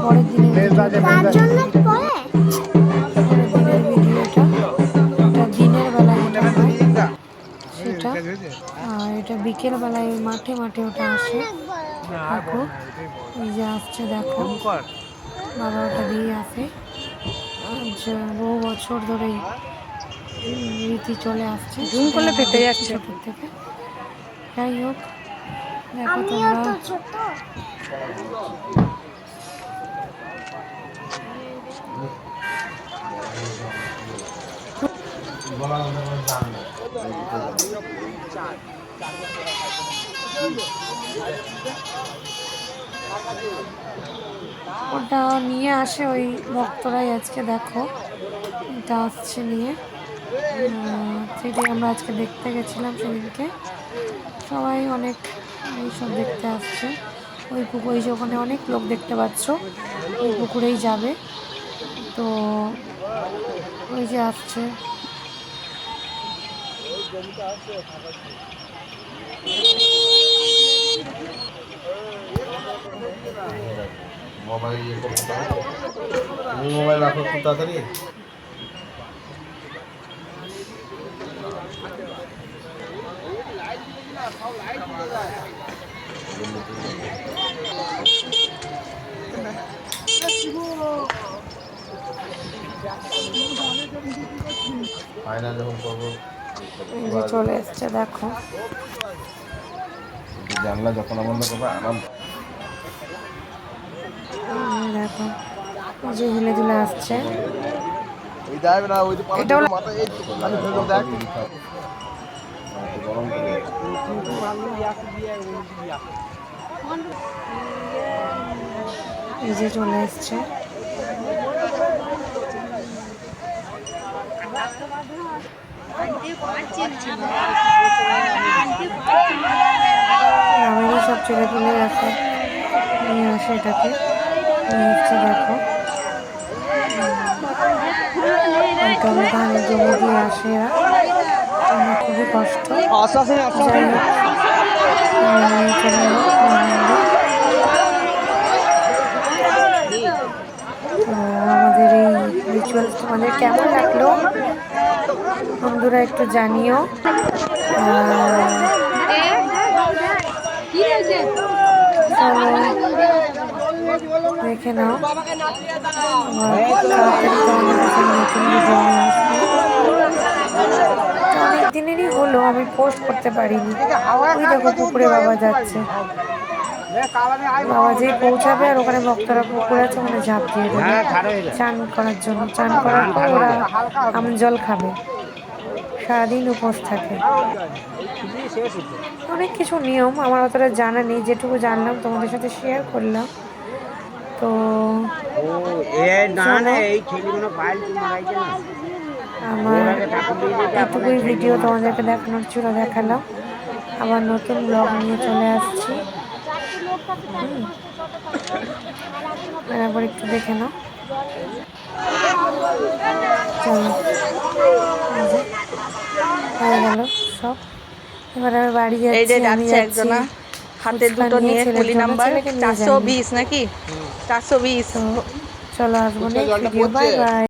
পরের দিনের ভিডিওটা, এটা দিনের বেলায় যেটা হয় সেটা, আর এটা বিকেল বেলায় মাঠে মাঠে ওটা আসে। দেখো এই যে আসছে, দেখো বাবা ওটা দিয়ে আসে। বহু বছর ধরেই রীতি চলে আসছে, ছোট থেকে। যাই হোক, দেখো তোমরা ওটা নিয়ে আসে ওই ভক্তরাই। আজকে দেখো এটা আসছে নিয়ে, সেটাই আমরা আজকে দেখতে গেছিলাম সেদিনকে। সবাই অনেক এইসব দেখতে আসছে। ওই পুকুর, ওই যে ওখানে অনেক লোক দেখতে পাচ্ছ, ওই পুকুরেই যাবে। তো ওই যে আসছে, মোবাইল রাখো খুব তাড়াতাড়ি। চলে এসছে, দেখো জানলা যখন বন্ধ করবে আরাম। দেখো যে হিলে দুলে আসছে। এই যে চলে এসছে, গ্রামেরই সব ছেলে তুলে আসে, নিয়ে আসে এটাকে নিয়ে এসছে। দেখো ধানের জমি দিয়ে আসে এরা, খুবই কষ্ট। যাই হোক, আমাদের এই রিচুয়ালস তোমাদের কেমন লাগলো বন্ধুরা একটু জানিও। দেখে নাও, অনেক দিনেরই হলো, আমি পোস্ট করতে পারিনি। ওই দেখো পুকুরে বাবা যাচ্ছে, বাবা যেই পৌঁছাবে আর ওখানে ভক্তরা পুকুর আছে, ওখানে ঝাঁপ দিয়ে দেবে চান করার জন্য। চান করার পর ওরা আমজল খাবে, সারাদিন উপোস থাকে। অনেক কিছু নিয়ম আমার অতটা জানা নেই, যেটুকু জানলাম তোমাদের সাথে শেয়ার করলাম। তো আমার এইটুকুই ভিডিও তোমাদেরকে দেখানোর ছিল, দেখালাম। আবার নতুন ব্লগ নিয়ে চলে আসছি, একবার একটু দেখে নাও। চলো, হয়ে গেল সব, এবার আমি বাড়ি যাচ্ছি। আমি যাচ্ছি হাতের দুটো নিয়ে কুলি নাম্বার 420 নাকি 420। চলো, আসবো নেক্সট ভিডিও। Bye bye.